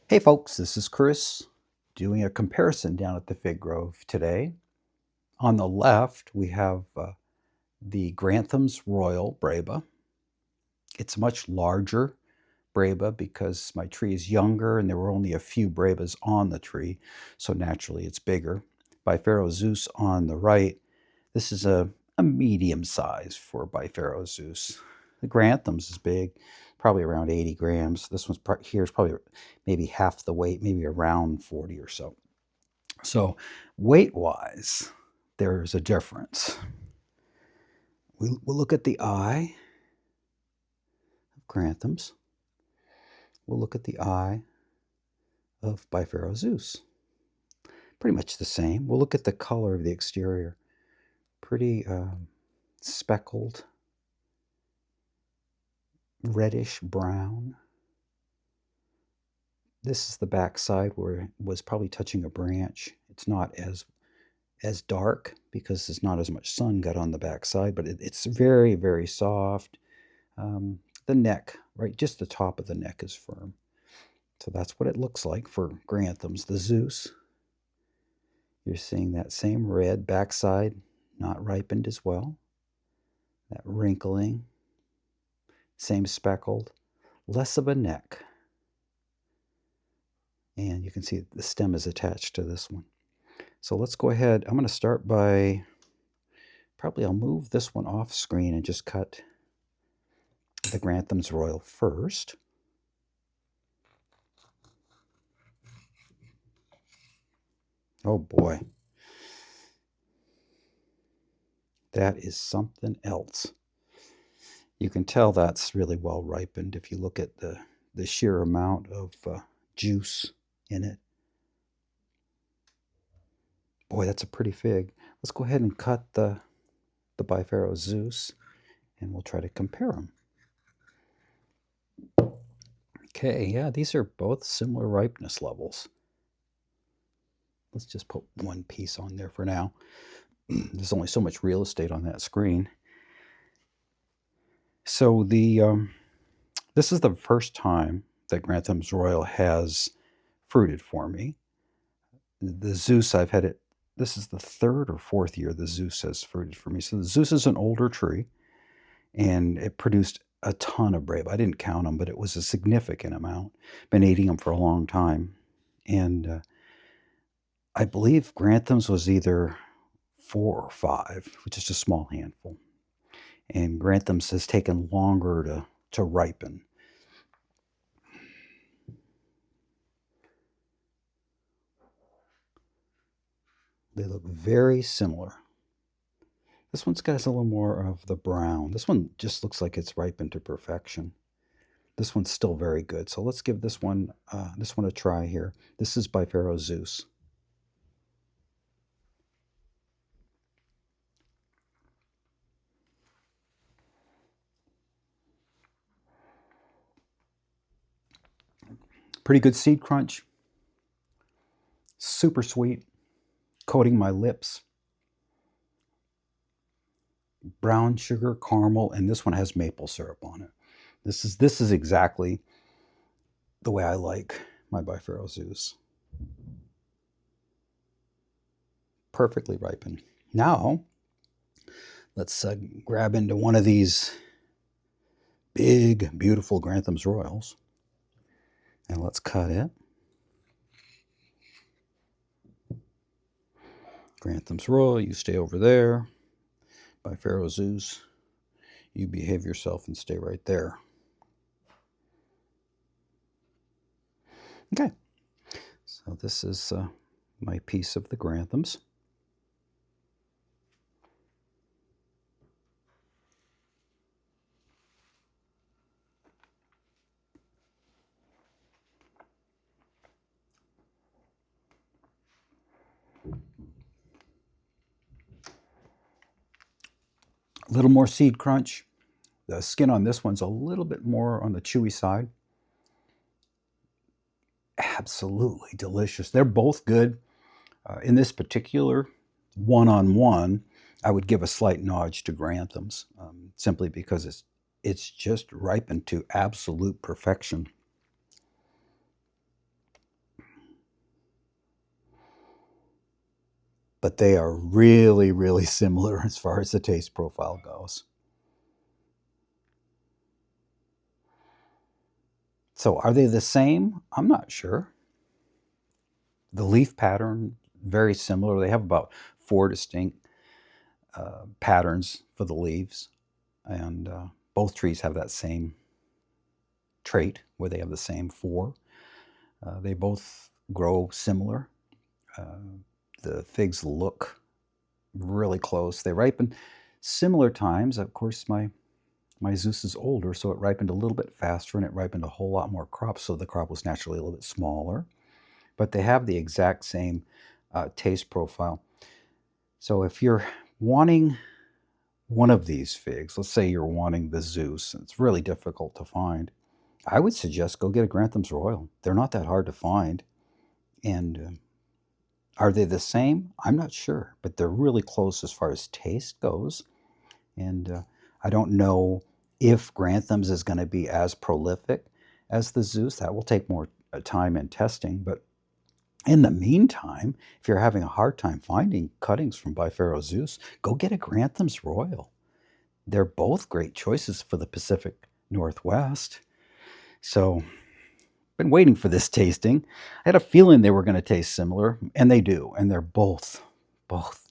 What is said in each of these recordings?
Hey folks, this is Chris doing a comparison down at the Fig Grove today. On the left, we have the Grantham's Royal Breba. It's a much larger Breba because my tree is younger and there were only a few Brebas on the tree, so naturally it's bigger. Biffaro Zeus on the right, this is a medium size for Biffaro Zeus. The Grantham's is big, probably around 80 grams. This one's here is probably maybe half the weight, maybe around 40 or so. So weight-wise, there's a difference. We'll look at the eye of Granthams. We'll look at the eye of Biffaro Zeus. Pretty much the same. We'll look at the color of the exterior. Pretty speckled, reddish brown. This is the back side where it was probably touching a branch. It's not as dark because there's not as much sun got on the back side, but it's very, very soft. The neck, right, just the top of the neck is firm. So that's what it looks like for Granthams. The Zeus, you're seeing that same red backside, not ripened as well. That wrinkling, same speckled, less of a neck. And you can see the stem is attached to this one. So let's go ahead. I'm going to start by, probably I'll move this one off screen and just cut the Grantham's Royal first. Oh boy. That is something else. You can tell that's really well ripened if you look at the sheer amount of juice in it. Boy, that's a pretty fig. Let's go ahead and cut the Biffaro Zeus, and we'll try to compare them. Okay, yeah, these are both similar ripeness levels. Let's just put one piece on there for now. There's only so much real estate on that screen. So this is the first time that Grantham's Royal has fruited for me. The Zeus, I've had it, this is the third or fourth year the Zeus has fruited for me. So the Zeus is an older tree, and it produced a ton of Brebe. I didn't count them, but it was a significant amount. Been eating them for a long time. And I believe Grantham's was either 4 or 5, which is a small handful. And Grantham's has taken longer to ripen. They look very similar. This one's got a little more of the brown. This one just looks like it's ripened to perfection. This one's still very good. So let's give this one a try here. This is Biffaro Zeus. Pretty good seed crunch. Super sweet. Coating my lips. Brown sugar, caramel, and this one has maple syrup on it. This is exactly the way I like my Biffaro Zeus. Perfectly ripened. Now, let's grab into one of these big, beautiful Grantham's Royals, and let's cut it. Grantham's Royal, you stay over there. Biffaro Zeus, you behave yourself and stay right there. Okay, so this is my piece of the Granthams. A little more seed crunch. The skin on this one's a little bit more on the chewy side. Absolutely delicious. They're both good. In this particular one-on-one, I would give a slight nod to Grantham's, simply because it's just ripened to absolute perfection. but they are really, really similar as far as the taste profile goes. So are they the same? I'm not sure. The leaf pattern, very similar. They have about 4 distinct patterns for the leaves, and both trees have that same trait where they have the same 4. They both grow similar. The figs look really close. They ripen similar times. Of course, my Zeus is older, so it ripened a little bit faster and it ripened a whole lot more crops, so the crop was naturally a little bit smaller. But they have the exact same taste profile. So if you're wanting one of these figs, let's say you're wanting the Zeus, it's really difficult to find, I would suggest go get a Grantham's Royal. They're not that hard to find. And are they the same? I'm not sure, but they're really close as far as taste goes. And I don't know if Grantham's is going to be as prolific as the Zeus. That will take more time and testing. But in the meantime, if you're having a hard time finding cuttings from Biffaro Zeus, go get a Grantham's Royal. They're both great choices for the Pacific Northwest. So, been waiting for this tasting. I had a feeling they were going to taste similar, and they do, and they're both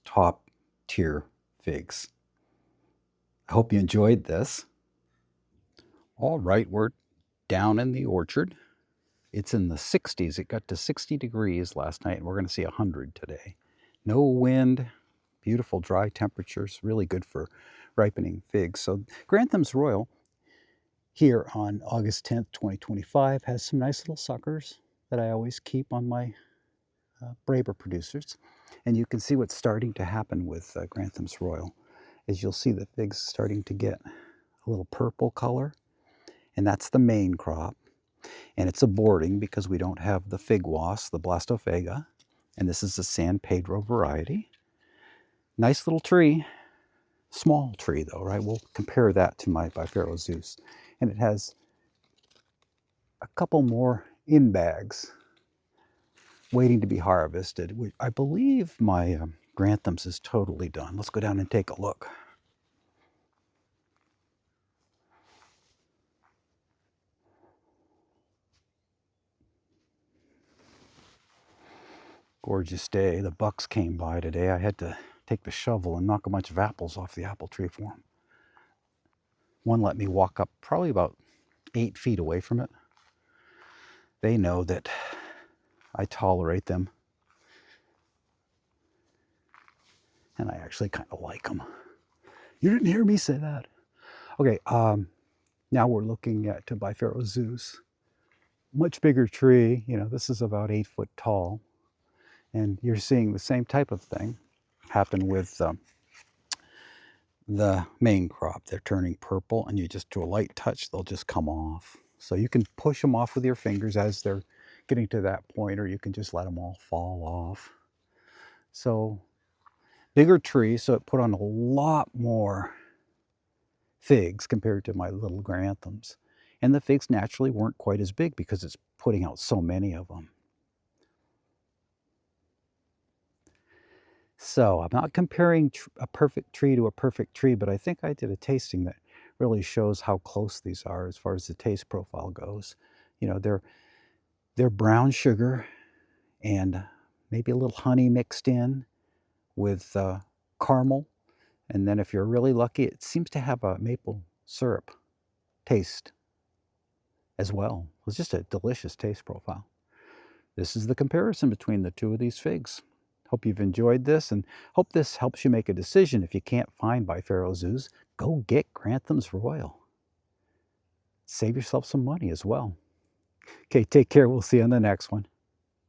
top tier figs. I hope you enjoyed this. All right, we're down in the orchard. It's in the 60s. It got to 60 degrees last night, and we're going to see 100 today. No wind, beautiful dry temperatures, really good for ripening figs. So Grantham's Royal here on August 10th, 2025 has some nice little suckers that I always keep on my Braber producers. And you can see what's starting to happen with Grantham's Royal is you'll see the figs starting to get a little purple color, and that's the main crop. And it's aborting because we don't have the fig wasp, the Blastophaga, and this is the San Pedro variety. Nice little tree, small tree though, right? We'll compare that to my Biffaro Zeus. And it has a couple more in bags waiting to be harvested. I believe my Grantham's is totally done. Let's go down and take a look. Gorgeous day. The bucks came by today. I had to take the shovel and knock a bunch of apples off the apple tree for them. One let me walk up probably about 8 feet away from it. They know that I tolerate them. And I actually kind of like them. You didn't hear me say that. Okay, now we're looking at Biffaro Zeus. Much bigger tree. You know, this is about 8 foot tall. And you're seeing the same type of thing happen with the main crop. They're turning purple, and you just do a light touch, they'll just come off. So you can push them off with your fingers as they're getting to that point, or you can just let them all fall off. So bigger tree, so it put on a lot more figs compared to my little Granthams. And the figs naturally weren't quite as big because it's putting out so many of them. So I'm not comparing a perfect tree to a perfect tree, but I think I did a tasting that really shows how close these are as far as the taste profile goes. You know, they're brown sugar and maybe a little honey mixed in with caramel. And then if you're really lucky, it seems to have a maple syrup taste as well. It's just a delicious taste profile. This is the comparison between the two of these figs. Hope you've enjoyed this, and hope this helps you make a decision. If you can't find Biffaro Zeus, go get Grantham's Royal. Save yourself some money as well. Okay, take care. We'll see you on the next one.